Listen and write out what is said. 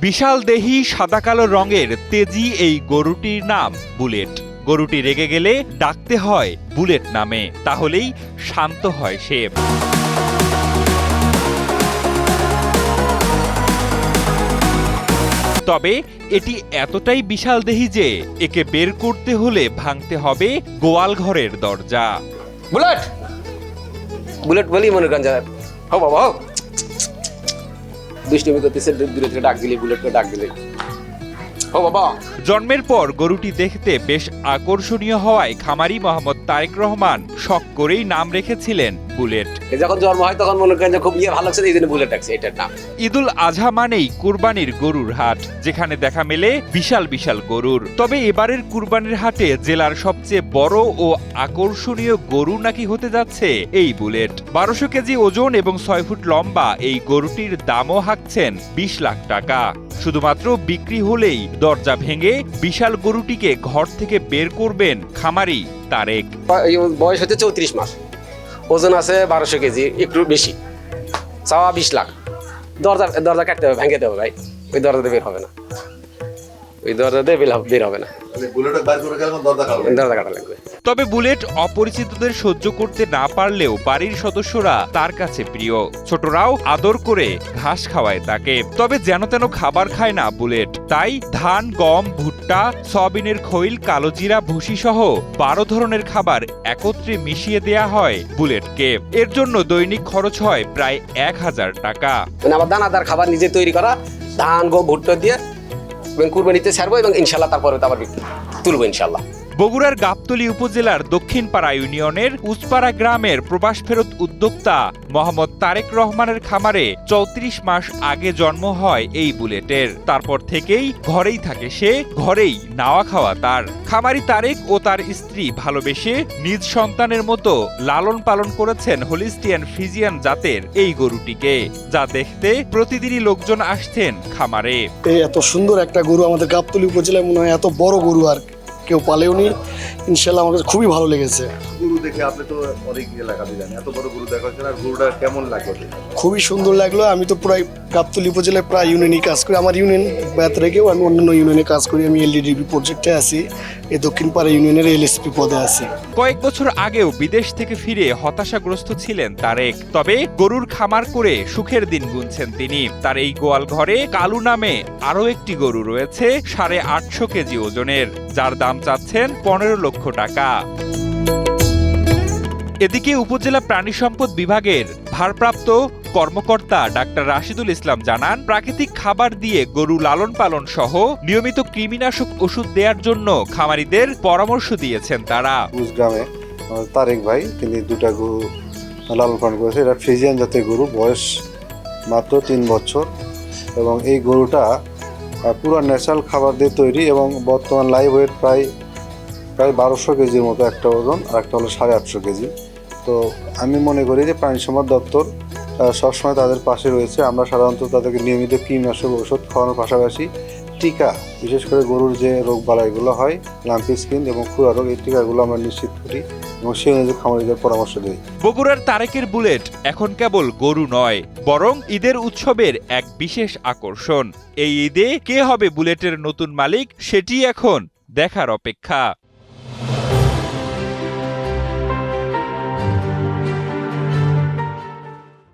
বিশাল দেহি সাদা কালো রঙের তেজি এই গরুটির নাম বুলেট। গরুটি রেগে গেলে ডাকতে হয় বুলেট নামে, তাহলেই শান্ত হয় সে। তবে এটি এতটাই বিশাল দেহি যে একে বের করতে হলে ভাঙতে হবে গোয়াল ঘরের দরজা। বুলেট বুলেট বলি মনে করেন হো বাবা হো, দুষ্টুমি করতেছে, দূরে থেকে ডাক দিলে, বুলেটকে ডাক দিলে ও বাবা। জন্মের পর গরুটি দেখতে বেশ আকর্ষণীয় হওয়ায় খামারি মোহাম্মদ তারেক রহমান শখ করেই নাম রেখেছিলেন বুলেট। যখন জন্ম হয় তখন মনে করেন যে খুব ভালো লাগছে, এই জন্য বুলেট ডাকছে, এটার নাম। ঈদুল আজহা মানেই কুরবানির গরুর হাট, যেখানে দেখা মেলে বিশাল বিশাল গরুর। তবে এবারের কুরবানির হাটে জেলার সবচেয়ে বড় ও আকর্ষণীয় গরু নাকি হতে যাচ্ছে এই বুলেট। 1200 কেজি ওজন এবং 6 ফুট লম্বা এই গরুটির দামও হাঁকছেন 20 লাখ টাকা। শুধুমাত্র বিক্রি হলেই দরজা ভেঙে বিশাল গরুটিকে ঘর থেকে বের করবেন খামারি তারেক। বয়স হচ্ছে 34 মাস, ওজন আছে 1200 কেজি, একটু বেশি, চাওয়া 20 লাখ। দরজা কাটতে হবে, ভেঙে হবে ভাই, ওই দরজা বের হবে না, ওই দরজা দিয়ে বের হবে না, দরজা কাটা লাগবে। তবে বুলেট অপরিচিতদের সহ্য করতে না পারলেও বাড়ির সদস্যরা তার কাছে প্রিয়। ছোটরাও আদর করে ঘাস খাওয়ায় তাকে। তবে যেন তেন খাবার খায় না বুলেট, তাই ধান, গম, ভুট্টা, সয়াবিনের খৈল, কালোজিরা, ভুসি সহ 12 ধরনের খাবার একত্রে মিশিয়ে দেয়া হয় বুলেটকে। এর জন্য দৈনিক খরচ হয় প্রায় 1000 টাকা। মানে আমার দানাদার খাবার নিজে তৈরি করা, ধান, গম, ভুট্টা দিয়ে কুরবানিতে ছাড়বো এবং ইনশাল্লাহ তারপরে আবার তুলবো ইনশাল্লাহ। বগুড়ার গাবতলী উপজেলার দক্ষিণপাড়া ইউনিয়নের উসপাড়া গ্রামের প্রবাস ফেরত উদ্যোক্তা মোহাম্মদ তারেক রহমানের খামারে 34 মাস আগে জন্ম হয় এই বুলেটের। তারপর থেকেই ঘরেই থাকে সে, ঘরেই নাওয়া খাওয়া তার। খামারি তারেক ও তার স্ত্রী ভালোবেসে নিজ সন্তানের মতো লালন পালন করেছেন হলিস্টিয়ান ফ্রিজিয়ান জাতের এই গরুটিকে, যা দেখতে প্রতিদিনই লোকজন আসছেন খামারে। এত সুন্দর একটা গরু আমাদের গাবতলী উপজেলায় মনে হয় এত বড় গরু আর কেউ পালেওনি। ইনশাল্লাহ আমার কাছে খুবই ভালো লেগেছে। গরু দেখে আপনি তো অনেক এলাকাতে জানেন, এত বড় গরু দেখাচ্ছেন, আর গরুটা কেমন লাগলো? খুবই সুন্দর লাগলো। আমি তো প্রায় গাবতলী উপজেলায় প্রায় ইউনিয়নে কাজ করি, আমার ইউনিয়ন ব্যাত রেখেও আমি অন্যান্য ইউনিয়নে কাজ করি। আমি এলডিডিবি প্রজেক্টে আছি, এই দক্ষিণপাড়া ইউনিয়নের এলএসপি পদে আছি। কয়েক বছর আগেও বিদেশ থেকে ফিরে হতাশাগ্রস্ত ছিলেন তারেক। তবে গরুর খামার করে সুখের দিন গুনছেন তিনি। তার এই গোয়াল ঘরে কালু নামে আরো একটি গরু রয়েছে 850 কেজি ওজনের, যার দাম চাচ্ছেন 15 লক্ষ টাকা। এদিকে উপজেলা প্রাণী সম্পদ বিভাগের ভারপ্রাপ্ত কর্মকর্তা ডাক্তার রাশিদুল ইসলাম জানান, প্রাকৃতিক খাবার দিয়ে গরু লালন পালন সহ নিয়মিত কৃমিনাশক ওষুধ দেওয়ার জন্য খামারিদের পরামর্শ দিয়েছেন তারা। গ্রামে তারেক ভাই তিনি দুটা গরু লালন পালন করেছে। এটা ফ্রিজিয়ান জাতের গরু, বয়স মাত্র 3 বছর, এবং এই গরুটা পুরো ন্যাচারাল খাবার দিয়ে তৈরি এবং বর্তমান লাইভ ওয়েট প্রায় 1200 কেজির মতো একটা ওজন, আর একটা হলো 850 কেজি। তো আমি মনে করি যে প্রাণী সম্পদ দপ্তর সবসময় তাদের পাশে রয়েছে। আমরা সাধারণত তাদেরকে নিয়মিত কীটনাশক ওষুধ খাওয়ানোর পাশাপাশি টিকা, বিশেষ করে গরুর যে রোগ বালাইগুলো হয়, লাম্পি স্কিন এবং খুরা রোগ, এই টিকাগুলো আমরা নিশ্চিত করি এবং সেই অনুযায়ী খামারিদের পরামর্শ দিই। বগুড়ার তারেকের বুলেট এখন কেবল গরু নয়, বরং ঈদের উৎসবের এক বিশেষ আকর্ষণ। এই ঈদে কে হবে বুলেটের নতুন মালিক, সেটি এখন দেখার অপেক্ষা।